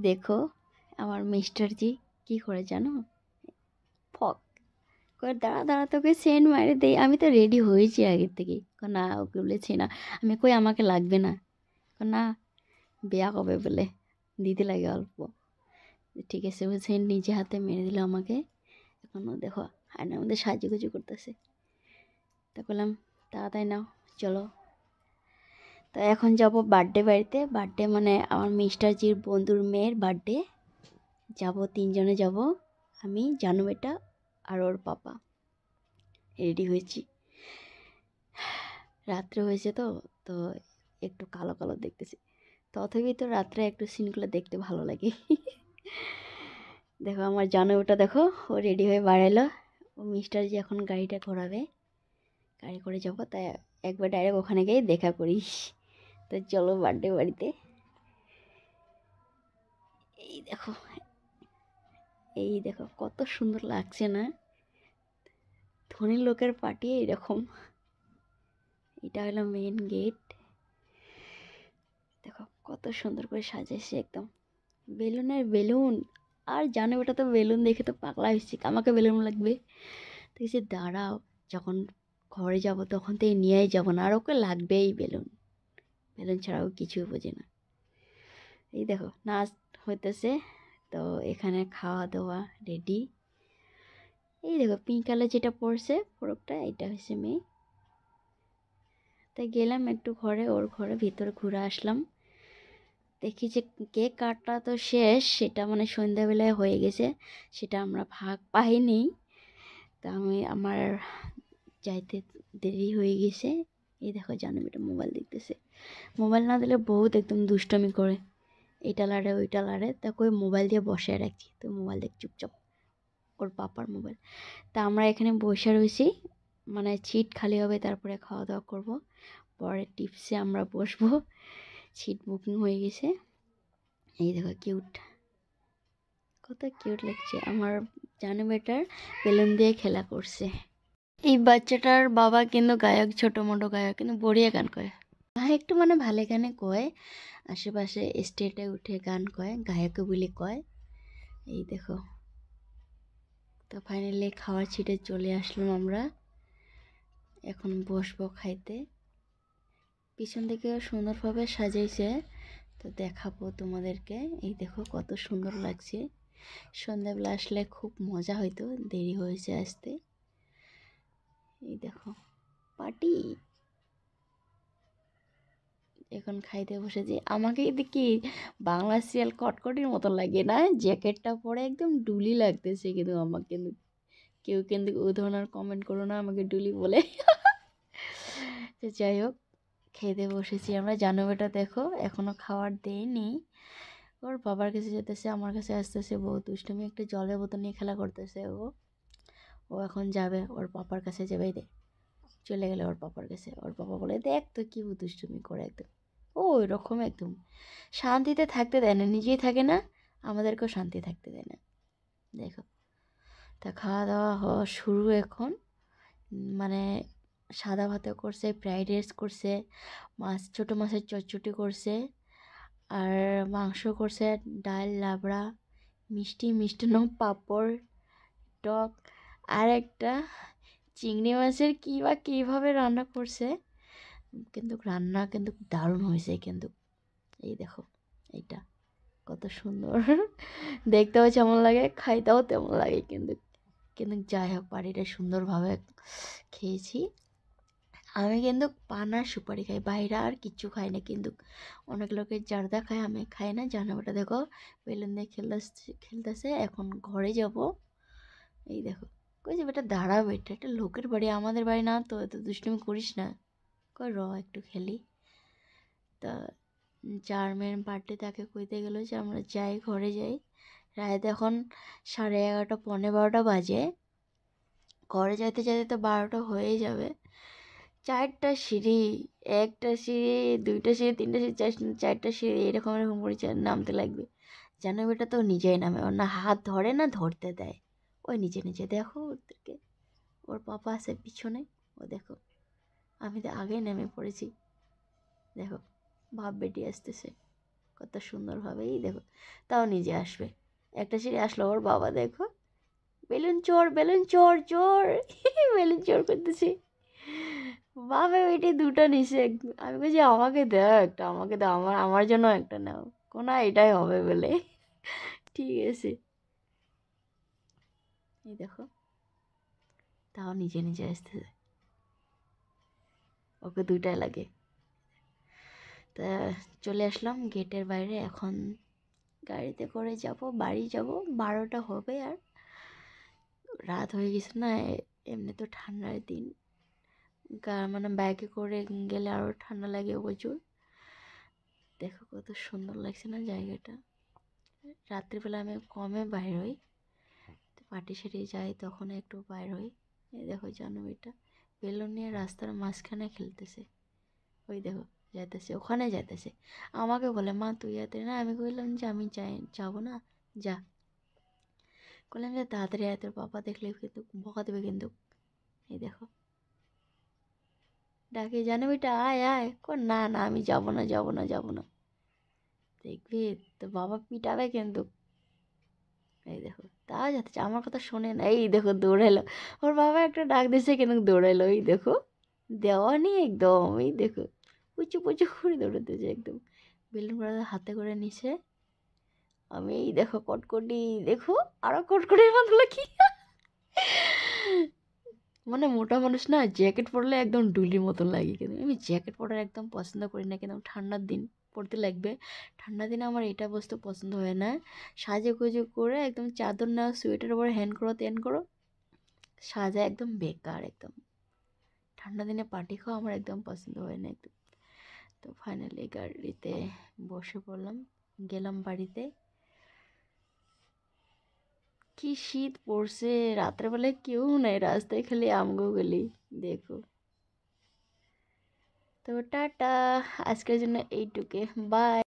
দেখো আমার মিস্টার জি কি করে জানো, ফক করে দাঁড়া দাঁড়া তোকে সেন্ট মারে দেই। আমি তো রেডি হয়েছি আগের থেকেই। না ওকে বলেছি না, আমি কই আমাকে লাগবে না, না বেয়া কবে বলে দিতে লাগে অল্প। ঠিক আছে, ও সেন্ট নিজে হাতে মেরে দিল আমাকে। এখনও দেখো আয়নার মধ্যে সাজুগুজু করতেছে। তা বললাম তাড়াতাড়ি নাও চলো। তো এখন যাব বার্থডে বাড়িতে। বার্থডে মানে আমার মিস্টার জির বন্ধুর মেয়ের বার্থডে। যাব, তিনজনে যাব, আমি, জানু বেটা আর ওর পাপা। রেডি হয়েছি, রাত্রে হয়েছে তো তো একটু কালো কালো দেখতেছি। তথাপি তো রাত্রে একটু সিনগুলো দেখতে ভালো লাগে। দেখো আমার জানু বেটা, দেখো ও রেডি হয়ে বাড়াইলো। ও মিস্টার জি এখন গাড়িটা ঘোরাবে, গাড়ি করে যাবো। তাই একবার ডাইরেক্ট ওখানে গিয়ে দেখা করি। তো চলো বার্থডে বাড়িতে। এই দেখো, এই দেখো কত সুন্দর লাগছে না, ধনী লোকের পার্টি এরকম। এটা হলো মেন গেট। দেখো কত সুন্দর করে সাজাইছে একদম, বেলুনের বেলুন। আর জানো ওটা তো বেলুন দেখে তো পাগলা হয়েছি, আমাকে বেলুন লাগবে। দেখছি দাঁড়াও, যখন ঘরে যাব তখন তো এই নিয়েই যাবো না, আর ওকে লাগবেই বেলুন, বেলুন ছাড়াও কিছুই বোঝে না। এই দেখো নাচ হইতেছে, তো এখানে খাওয়া দাওয়া রেডি। এই দেখো পিঙ্ক কালার যেটা পরছে ফ্রকটা, এটা হচ্ছে মেয়ে। তাই গেলাম একটু ঘরে, ওর ঘরে ভিতরে ঘুরে আসলাম। দেখি যে কেক কাটা তো শেষ, সেটা মানে সন্ধ্যাবেলায় হয়ে গেছে, সেটা আমরা ভাগ পাইনি। তা আমার যাইতে দেরি হয়ে গেছে। এই দেখো জানো এটা মোবাইল দেখতেছে, মোবাইল না দিলে বহুত একদম দুষ্টমি করে, এটা লাড়ে ওইটা লাড়ে। তা কই মোবাইল দিয়ে বসে রাখছি, তো মোবাইল দেখ চুপচাপ, ওর পাপার মোবাইল। তা আমরা এখানে বসে রয়েছি, মানে সিট খালি হবে তারপরে খাওয়া দাওয়া করব, পরে টিপসে আমরা বসবো, সিট বুকিং হয়ে গেছে। এই দেখো কিউট, কত কিউট লাগছে। আমার জানু বেটার বেলুন দিয়ে খেলা করছে। এই বাচ্চাটার বাবা কিন্তু গায়ক, ছোট মোটো গায়ক, কিন্তু বড়িয়া গান করে। হ্যাঁ একটু মানে ভালো গানে কয়, আশেপাশে স্টেটে উঠে গান কয়, গায়ক বলে কয়। এই দেখো, তো ফাইনালি খাওয়ার ছিটে চলে আসলাম আমরা, এখন বসবো খাইতে। পিছন থেকে সুন্দরভাবে সাজাইছে, তো দেখাবো তোমাদেরকে। এই দেখো কত সুন্দর লাগছে, সন্ধ্যাবেলা আসলে খুব মজা হইতো, দেরি হয়েছে আসতে। এই দেখো পার্টি, এখন খাইতে বসেছি। আমাকে দেখি বাংলা সিরিয়াল কটকটির মতো লাগে না, জ্যাকেটটা পরে একদম ডুলি লাগতেছে। কিন্তু আমাকে কিন্তু কেউ কিন্তু ওই ধরনের কমেন্ট করো না আমাকে ডুলি বলে। তো যাই হোক, খেতে বসেছি আমরা। জানো বেটা দেখো এখনো খাবার দেয়নি, ওর বাবার কাছে যেতেছে, আমার কাছে আসতেছে, বহু দুষ্টুমি, একটা জলের বোতল নিয়ে খেলা করতেছে। ও এখন যাবে ওর পাপার কাছে, যাবে দে চলে গেলে ওর পাপার কাছে। ওর পাপা বলে দেখ তো কি দুষ্টুমি করে একদম, ও ওই রকম একদম শান্তিতে থাকতে দেয় না, নিজেই থাকে না, আমাদেরকেও শান্তি থাকতে দেয় না। দেখো, তা খাওয়া দাওয়া হওয়া শুরু এখন। মানে সাদা ভাতে করছে, ফ্রাইড রাইস করছে, মাছ, ছোটো মাছের চচ্চড়ি করছে, আর মাংস করছে, ডাল, লাবড়া, মিষ্টি, মিষ্টান্ন, পাঁপড়, টক, আর একটা চিংড়ি মাছের কী বা কীভাবে রান্না করছে, কিন্তু রান্না কিন্তু দারুণ হয়েছে কিন্তু। এই দেখো এইটা কত সুন্দর, দেখতেও যেমন লাগে খাইতেও তেমন লাগে কিন্তু। কিন্তু যাই হোক পার্টিটা সুন্দরভাবে খেয়েছি। আমি কিন্তু পান আর সুপারি খাই, বাইরে আর কিচ্ছু খাই না। কিন্তু অনেক লোকের জারদা খায়, আমি খাই না। জানাবাটা দেখো বেলুন দিয়ে খেলতেছে, এখন ঘরে যাব। এই দেখো কই যে বেটা দাঁড়াবে, এটা একটা লোকের বাড়ি, আমাদের বাড়ি না তো, এত দুষ্টুমি করিস না। কই একটু খেলি। তা চেয়ারম্যান পার্টি তাকে কইতে গেল যে আমরা যাই, ঘরে যাই। রাত এখন 11:30, 11:45 বাজে। ঘরে যাইতে যাইতে তো 12টা হয়েই যাবে। 4টা সিঁড়ি, একটা সিঁড়ি, 2টা সিঁড়ি, 3টা সিঁড়ি, 4টা সিঁড়ি, এরকম এরকম করে নামতে লাগবে। জানো বেটা তো নিজেই নামে, ওর না হাত ধরে না ধরতে দেয়, ওই নিজে নিজে। দেখো ওদেরকে, ওর পাপা আছে পিছনে, ও দেখো আমি তো আগেই নেমে পড়েছি। দেখো বাপ বেটি আসতেছে, কত সুন্দরভাবে, এই দেখো তাও নিজে আসবে। একটা সিঁড়ি আসলো, ওর বাবা দেখো বেলুন চোর বেলুন চোর চোর বেলুন চোর করতেছি। বাবা ওইটি দুটো নিছে, আমি বলছি আমাকে দাও একটা, আমাকে দাও, আমার আমার জন্য একটা নাও, কোনা এটাই হবে বলে। ঠিক আছে, এই দেখো তাও নিজে নিজে আসতেছে, ওকে দুইটাই লাগে। তা চলে আসলাম গেটের বাইরে, এখন গাড়িতে করে যাব, বাড়ি যাব। 12টা হবে, আর রাত হয়ে গেছে না, এমনি তো ঠান্ডার দিন, মানে ব্যাগে করে গেলে আরও ঠান্ডা লাগে প্রচুর। দেখো কত সুন্দর লাগছে না জায়গাটা। রাত্রিবেলা আমি কমে বাইর হই, তো পাটি সাটি যাই তখন একটু বাইর হই। এই দেখো জানুয়ারিটা বেলুন নিয়ে রাস্তার মাঝখানে খেলতেছে, ওই দেখো যাইতেছে, ওখানে যাইতেছে। আমাকে বলে মা তুই আতে না, আমি কইলাম যে আমি যাবো না, যা। বললাম যে তাড়াতাড়ি আয়, তোর পাপা দেখলে কিন্তু বকা দেবে কিন্তু। এই দেখো ডাকে, জানো বেটা আয় আয়, না না আমি যাবো না যাবো না যাবো না, দেখবি তো বাবা পিটাবে কিন্তু। এই দেখো তাও যাচ্ছে, আমার কথা শোনে না। এই দেখো দৌড়াইলো, ওর বাবা একটা ডাক দিছে কিন্তু দৌড়াইলো, এই দেখো দেওয়া নেই একদম, এই দেখো পুচু পুচু করে দৌড়াতেছে একদম। বেলুন করে হাতে করে নিছে, আমি এই দেখো কটকটি, দেখো আরো কটকটির মতো কি। মানে মোটা মানুষ না জ্যাকেট পরলে একদম ডুলির মতন লাগে, কিন্তু আমি জ্যাকেট পরার একদম পছন্দ করি না, কিন্তু ঠান্ডার দিন পরতে লাগবে। ঠান্ডার দিনে আমার এটা বস্তু পছন্দ হয় না, সাজে গুজে করে একদম চাদর নাও, সোয়েটার উপরে হ্যান্ড করো ত্যান করো, সাজা একদম বেকার একদম। ঠান্ডা দিনে পার্টি খাওয়া আমার একদম পছন্দ হয় না একদম। তো ফাইনালি গাড়িতে বসে পড়লাম, গেলাম বাড়িতে। কি শীত পড়ছে, রাত্রেবেলায় কেউ নাই রাস্তায়, খালি আমগো গেলি দেখো। তো টাটা, আজকের জন্য এইটুকে, বাই।